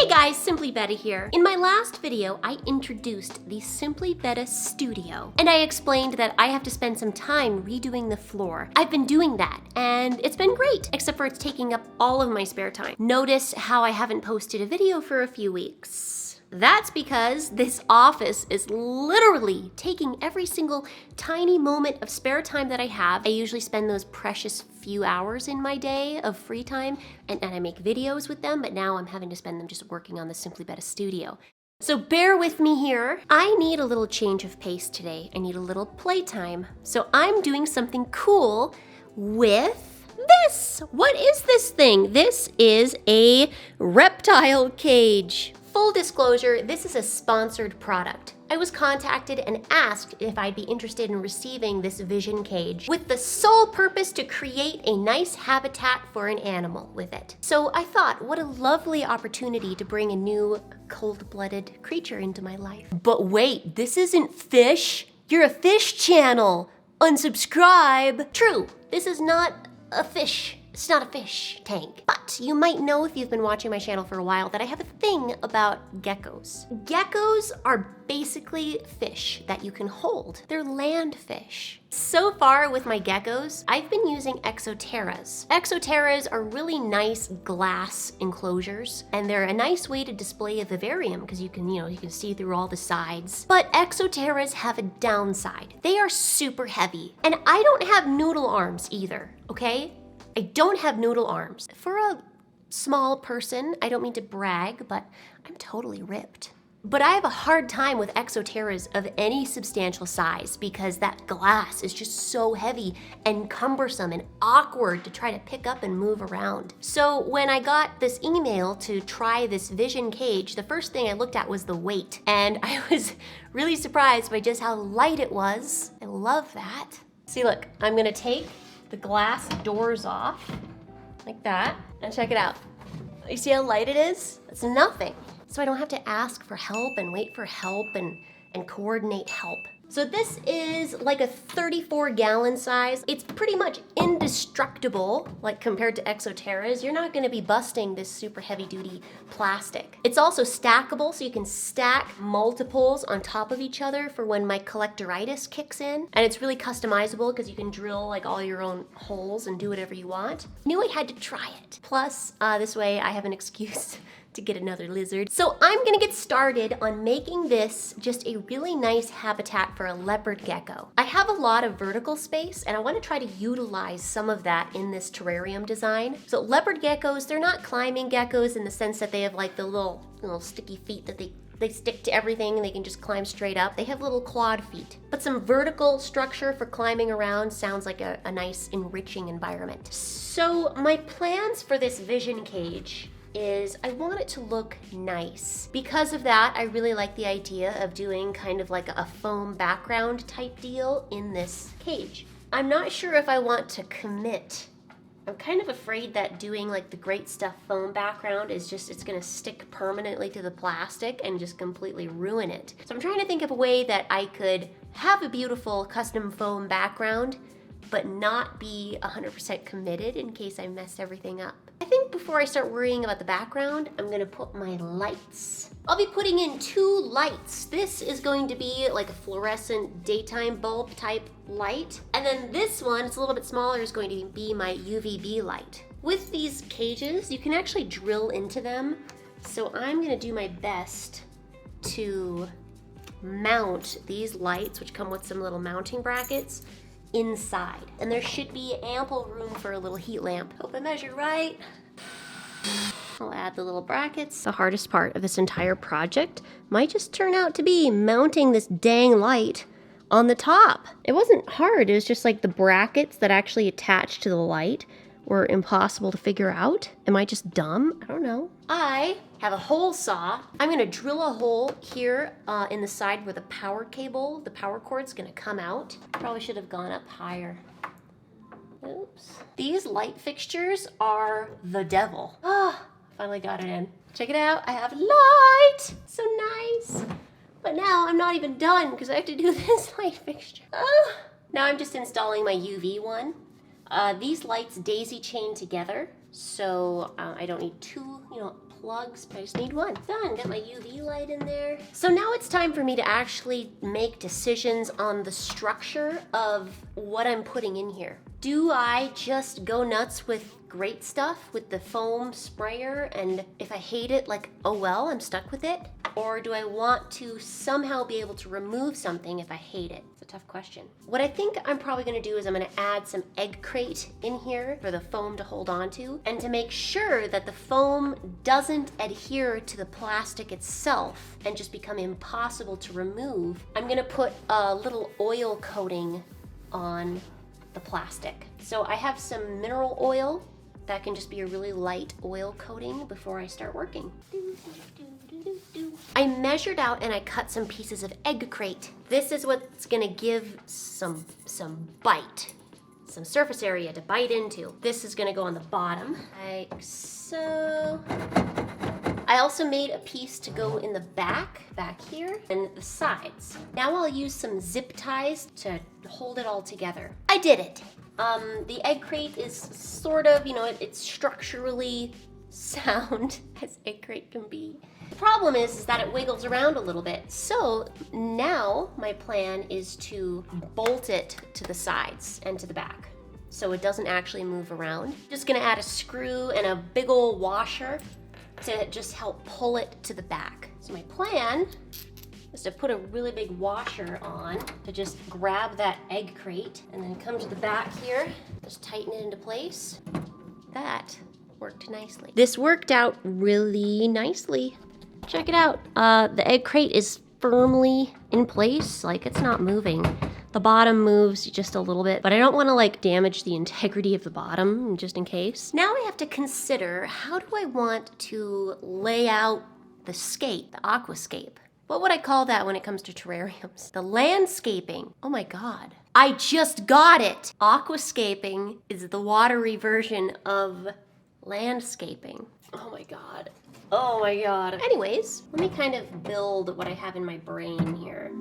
Hey guys, Simply Betta here. In my last video, I introduced the Simply Betta Studio, and I explained that I have to spend some time redoing the floor. I've been doing that, and it's been great, except for it's taking up all of my spare time. Notice how I haven't posted a video for a few weeks. That's because this office is literally taking every single tiny moment of spare time that I have. I usually spend those precious few hours in my day of free time, and I make videos with them, but now I'm having to spend them just working on the Simply Betta Studio. So bear with me here. I need a little change of pace today. I need a little playtime. So I'm doing something cool with this. What is this thing? This is a reptile cage. Full disclosure, this is a sponsored product. I was contacted and asked if I'd be interested in receiving this vision cage with the sole purpose to create a nice habitat for an animal with it. So I thought, what a lovely opportunity to bring a new cold-blooded creature into my life. But wait, this isn't fish. You're a fish channel. Unsubscribe. True, this is not a fish. It's not a fish tank, but you might know if you've been watching my channel for a while that I have a thing about geckos. Geckos are basically fish that you can hold. They're land fish. So far with my geckos, I've been using exoterras. Exoterras are really nice glass enclosures, and they're a nice way to display a vivarium because you can see through all the sides. But exoterras have a downside. They are super heavy, and I don't have noodle arms either, okay? I don't have noodle arms. For a small person, I don't mean to brag, but I'm totally ripped. But I have a hard time with exoterras of any substantial size because that glass is just so heavy and cumbersome and awkward to try to pick up and move around. So when I got this email to try this vision cage, the first thing I looked at was the weight. And I was really surprised by just how light it was. I love that. See, look, I'm gonna take the glass doors off, like that, and check it out. You see how light it is? It's nothing. So I don't have to ask for help and wait for help and coordinate help. So this is like a 34-gallon size. It's pretty much indestructible, like compared to exoterras. You're not gonna be busting this super heavy-duty plastic. It's also stackable, so you can stack multiples on top of each other for when my collectoritis kicks in. And it's really customizable because you can drill like all your own holes and do whatever you want. Knew I had to try it. Plus, this way I have an excuse to get another lizard. So I'm gonna get started on making this just a really nice habitat for a leopard gecko. I have a lot of vertical space and I wanna try to utilize some of that in this terrarium design. So leopard geckos, they're not climbing geckos in the sense that they have like the little sticky feet that they stick to everything and they can just climb straight up. They have little clawed feet. But some vertical structure for climbing around sounds like a nice enriching environment. So my plans for this vision cage is I want it to look nice. Because of that, I really like the idea of doing kind of like a foam background type deal in this cage. I'm not sure if I want to commit. I'm kind of afraid that doing like the Great Stuff foam background is just, it's gonna stick permanently to the plastic and just completely ruin it. So I'm trying to think of a way that I could have a beautiful custom foam background, but not be 100% committed in case I mess everything up. I think before I start worrying about the background, I'm gonna put my lights. I'll be putting in 2 lights. This is going to be like a fluorescent daytime bulb type light. And then this one, it's a little bit smaller, is going to be my UVB light. With these cages, you can actually drill into them. So I'm gonna do my best to mount these lights, which come with some little mounting brackets, inside. And there should be ample room for a little heat lamp. Hope I measured right. I'll add the little brackets. The hardest part of this entire project might just turn out to be mounting this dang light on the top. It wasn't hard, it was just like the brackets that actually attach to the light were impossible to figure out. Am I just dumb? I don't know. I have a hole saw. I'm gonna drill a hole here in the side where the power cable, the power cord's gonna come out. Probably should have gone up higher. Oops. These light fixtures are the devil. Ah, finally got it in. Check it out, I have light. So nice. But now I'm not even done because I have to do this light fixture. Now I'm just installing my UV one. These lights daisy chain together, so I don't need 2, plugs, but I just need one. Done, got my UV light in there. So now it's time for me to actually make decisions on the structure of what I'm putting in here. Do I just go nuts with great stuff with the foam sprayer, and if I hate it, like, oh well, I'm stuck with it? Or do I want to somehow be able to remove something if I hate it? It's a tough question. What I think I'm probably gonna do is I'm gonna add some egg crate in here for the foam to hold on to, and to make sure that the foam doesn't adhere to the plastic itself and just become impossible to remove, I'm gonna put a little oil coating on the plastic. So I have some mineral oil that can just be a really light oil coating before I start working. I measured out and I cut some pieces of egg crate. This is what's gonna give some bite, some surface area to bite into. This is gonna go on the bottom, like so. I also made a piece to go in the back here, and the sides. Now I'll use some zip ties to hold it all together. I did it. The egg crate is sort of, it's structurally sound as egg crate can be. The problem is that it wiggles around a little bit. So now my plan is to bolt it to the sides and to the back, so it doesn't actually move around. Just gonna add a screw and a big old washer to just help pull it to the back. So my plan is to put a really big washer on to just grab that egg crate and then come to the back here, just tighten it into place. That worked nicely. This worked out really nicely. Check it out. The egg crate is firmly in place, like it's not moving. The bottom moves just a little bit, but I don't want to like damage the integrity of the bottom just in case. Now I have to consider, how do I want to lay out the scape, the aquascape? What would I call that when it comes to terrariums? The landscaping. Oh my God. I just got it. Aquascaping is the watery version of landscaping. Oh my God. Oh my God. Anyways, let me kind of build what I have in my brain here.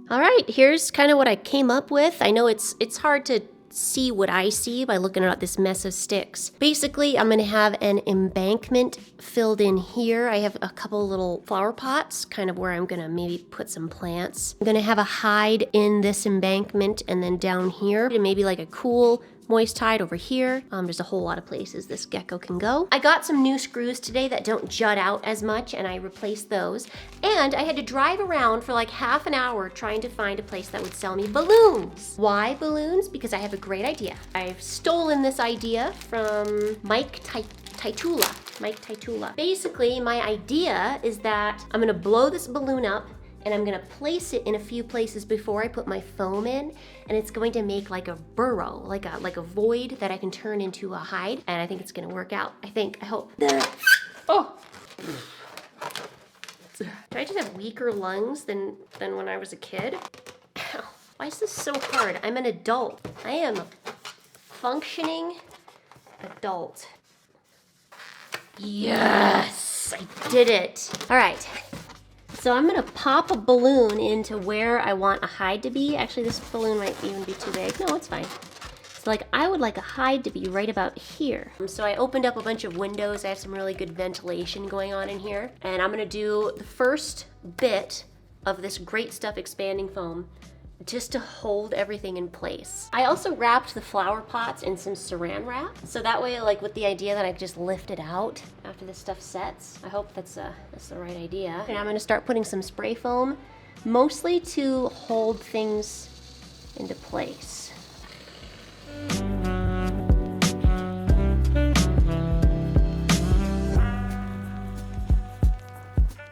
All right, here's kind of what I came up with. I know it's hard to see what I see by looking at this mess of sticks. Basically, I'm gonna have an embankment filled in here. I have a couple little flower pots, kind of where I'm gonna maybe put some plants. I'm gonna have a hide in this embankment, and then down here, and maybe like a cool moist hide over here. There's a whole lot of places this gecko can go. I got some new screws today that don't jut out as much, and I replaced those. And I had to drive around for like half an hour trying to find a place that would sell me balloons. Why balloons? Because I have a great idea. I've stolen this idea from Mike Taitula. Basically, my idea is that I'm gonna blow this balloon up, and I'm gonna place it in a few places before I put my foam in, and it's going to make like a burrow, like a void that I can turn into a hide, and I think it's gonna work out. I hope. Oh! Do I just have weaker lungs than when I was a kid? Ow. Why is this so hard? I'm an adult. I am a functioning adult. Yes! I did it. All right. So I'm gonna pop a balloon into where I want a hide to be. Actually, this balloon might even be too big. No, it's fine. So like, I would like a hide to be right about here. So I opened up a bunch of windows. I have some really good ventilation going on in here. And I'm gonna do the first bit of this great stuff expanding foam just to hold everything in place. I also wrapped the flower pots in some saran wrap, so that way, like with the idea that I could just lift it out after this stuff sets. I hope that's the right idea. And I'm gonna start putting some spray foam, mostly to hold things into place.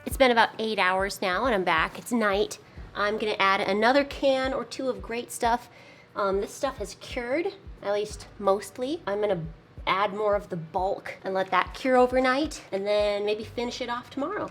It's been about 8 hours now and I'm back. It's night. I'm gonna add another can or two of great stuff. This stuff has cured, at least mostly. I'm gonna add more of the bulk and let that cure overnight, and then maybe finish it off tomorrow.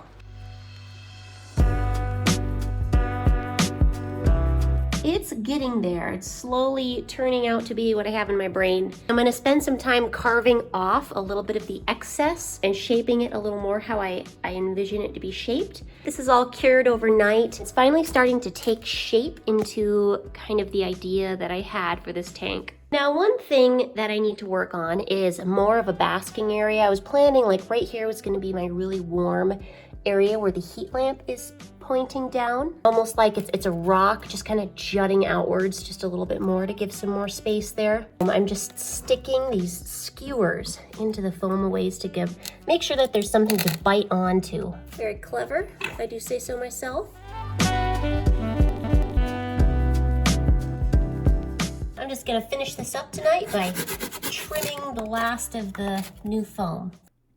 It's it's getting there. It's slowly turning out to be what I have in my brain. I'm gonna spend some time carving off a little bit of the excess and shaping it a little more how I envision it to be shaped. This is all cured overnight. It's finally starting to take shape into kind of the idea that I had for this tank. Now, one thing that I need to work on is more of a basking area. I was planning like right here was gonna be my really warm area where the heat lamp is pointing down, almost like it's a rock just kind of jutting outwards just a little bit more to give some more space there. I'm just sticking these skewers into the foam a ways to make sure that there's something to bite onto. Very clever, if I do say so myself. I'm just gonna finish this up tonight by trimming the last of the new foam.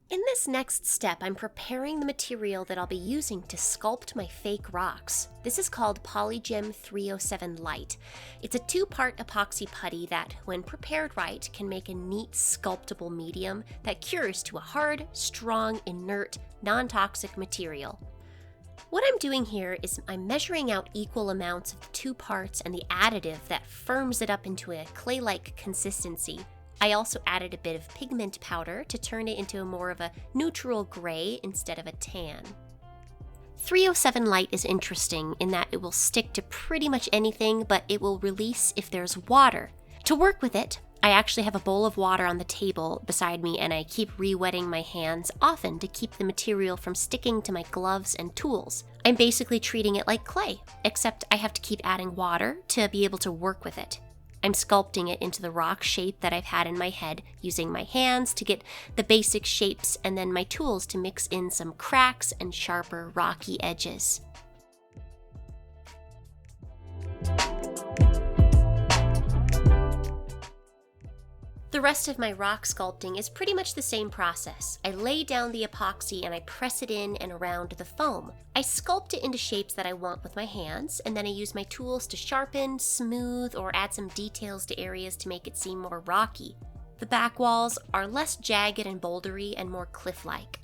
In this next step, I'm preparing the material that I'll be using to sculpt my fake rocks. This is called Polygem 307 Light. It's a 2-part epoxy putty that, when prepared right, can make a neat sculptable medium that cures to a hard, strong, inert, non-toxic material. What I'm doing here is I'm measuring out equal amounts of the 2 parts and the additive that firms it up into a clay-like consistency. I also added a bit of pigment powder to turn it into more of a neutral gray instead of a tan. 307 Light is interesting in that it will stick to pretty much anything, but it will release if there's water. To work with it, I actually have a bowl of water on the table beside me, and I keep re-wetting my hands often to keep the material from sticking to my gloves and tools. I'm basically treating it like clay, except I have to keep adding water to be able to work with it. I'm sculpting it into the rock shape that I've had in my head, using my hands to get the basic shapes and then my tools to mix in some cracks and sharper rocky edges. The rest of my rock sculpting is pretty much the same process. I lay down the epoxy and I press it in and around the foam. I sculpt it into shapes that I want with my hands, and then I use my tools to sharpen, smooth, or add some details to areas to make it seem more rocky. The back walls are less jagged and bouldery and more cliff-like.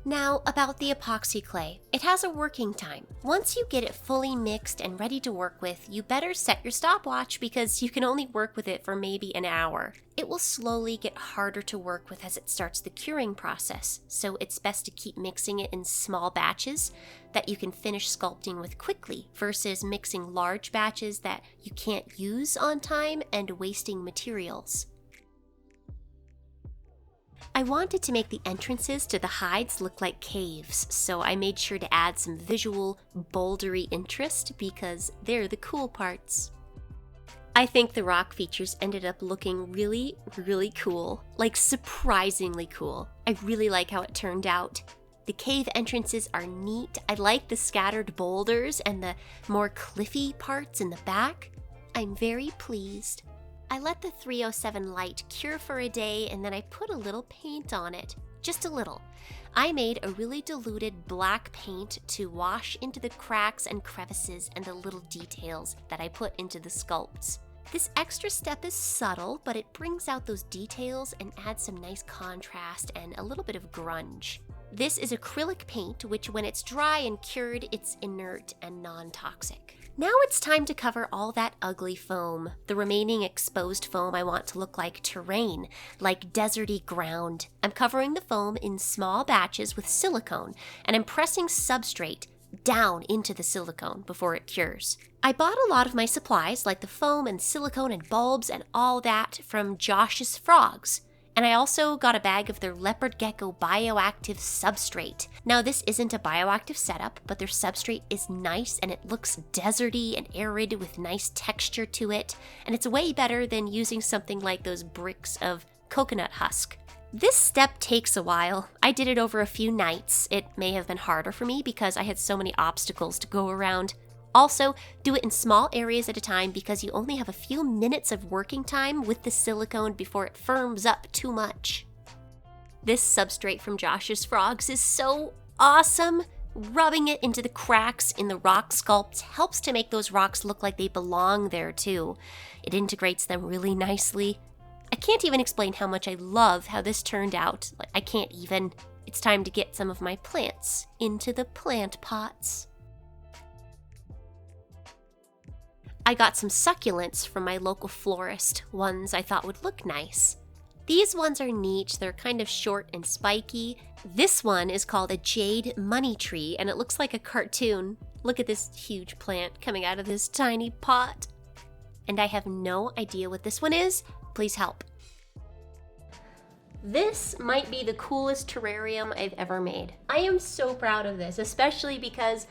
Now, about the epoxy clay. It has a working time. Once you get it fully mixed and ready to work with, you better set your stopwatch because you can only work with it for maybe an hour. It will slowly get harder to work with as it starts the curing process, so it's best to keep mixing it in small batches that you can finish sculpting with quickly versus mixing large batches that you can't use on time and wasting materials. I wanted to make the entrances to the hides look like caves, so I made sure to add some visual, bouldery interest because they're the cool parts. I think the rock features ended up looking really, really cool, like surprisingly cool. I really like how it turned out. The cave entrances are neat. I like the scattered boulders and the more cliffy parts in the back. I'm very pleased. I let the 307 Light cure for a day and then I put a little paint on it. Just a little. I made a really diluted black paint to wash into the cracks and crevices and the little details that I put into the sculpts. This extra step is subtle, but it brings out those details and adds some nice contrast and a little bit of grunge. This is acrylic paint, which when it's dry and cured, it's inert and non-toxic. Now it's time to cover all that ugly foam. The remaining exposed foam I want to look like terrain, like deserty ground. I'm covering the foam in small batches with silicone, and I'm pressing substrate down into the silicone before it cures. I bought a lot of my supplies, like the foam and silicone and bulbs and all that, from Josh's Frogs. And I also got a bag of their leopard gecko bioactive substrate. Now this isn't a bioactive setup, but their substrate is nice and it looks deserty and arid with nice texture to it. And it's way better than using something like those bricks of coconut husk. This step takes a while. I did it over a few nights. It may have been harder for me because I had so many obstacles to go around. Also, do it in small areas at a time because you only have a few minutes of working time with the silicone before it firms up too much. This substrate from Josh's Frogs is so awesome! Rubbing it into the cracks in the rock sculpts helps to make those rocks look like they belong there too. It integrates them really nicely. I can't even explain how much I love how this turned out. I can't even. it's time to get some of my plants into the plant pots. I got some succulents from my local florist, ones I thought would look nice. These ones are neat, they're kind of short and spiky. This one is called a jade money tree, and it looks like a cartoon. Look at this huge plant coming out of this tiny pot. And I have no idea what this one is. Please help. This might be the coolest terrarium I've ever made. I am so proud of this, especially because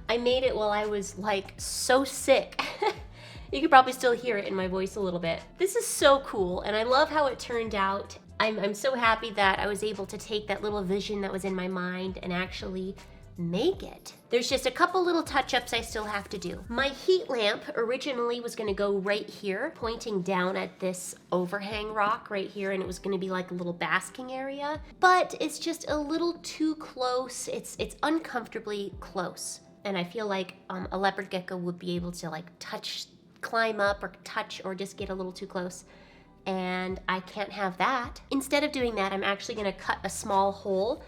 I made it while I was like so sick. You can probably still hear it in my voice a little bit. This is so cool, and I love how it turned out. I'm so happy that I was able to take that little vision that was in my mind and actually make it. There's just a couple little touch-ups I still have to do. My heat lamp originally was gonna go right here, pointing down at this overhang rock right here, and it was gonna be like a little basking area, but it's just a little too close. It's uncomfortably close, and I feel like a leopard gecko would be able to like climb up or touch or just get a little too close, and I can't have that. Instead of doing that, I'm actually gonna cut a small hole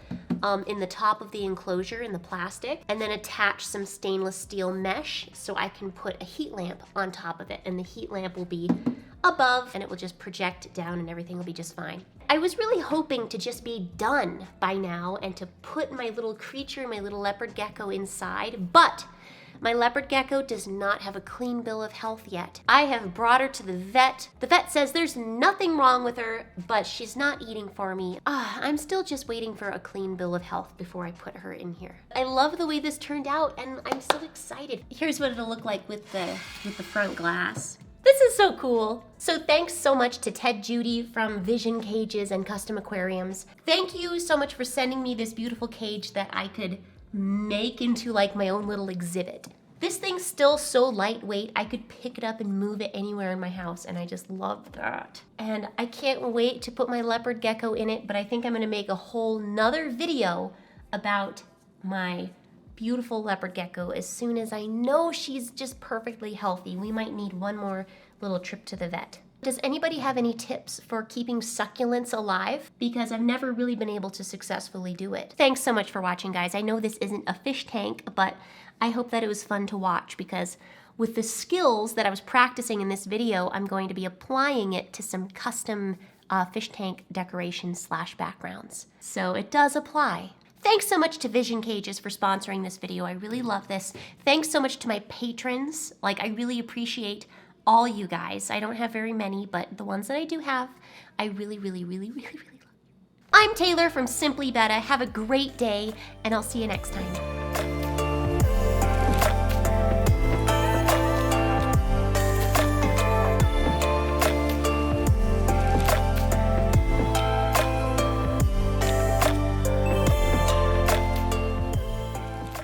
in the top of the enclosure in the plastic, and then attach some stainless steel mesh so I can put a heat lamp on top of it, and the heat lamp will be above and it will just project down and everything will be just fine. I was really hoping to just be done by now and to put my little creature, my little leopard gecko inside, but my leopard gecko does not have a clean bill of health yet. I have brought her to the vet. The vet says there's nothing wrong with her, but she's not eating for me. I'm still just waiting for a clean bill of health before I put her in here. I love the way this turned out, and I'm so excited. Here's what it'll look like with the front glass. This is so cool. So thanks so much to Ted Judy from Vision Cages and Custom Aquariums. Thank you so much for sending me this beautiful cage that I could make into like my own little exhibit. This thing's still so lightweight, I could pick it up and move it anywhere in my house, and I just love that. And I can't wait to put my leopard gecko in it, but I think I'm gonna make a whole nother video about my beautiful leopard gecko as soon as I know she's just perfectly healthy. We might need one more little trip to the vet. Does anybody have any tips for keeping succulents alive? Because I've never really been able to successfully do it. Thanks so much for watching, guys. I know this isn't a fish tank, but I hope that it was fun to watch, because with the skills that I was practicing in this video, I'm going to be applying it to some custom fish tank decorations / backgrounds. So it does apply. Thanks so much to Vision Cages for sponsoring this video. I really love this. Thanks so much to my patrons. Like, I really appreciate all you guys. I don't have very many, but the ones that I do have, I really love. I'm Taylor from Simply Betta. Have a great day, and I'll see you next time.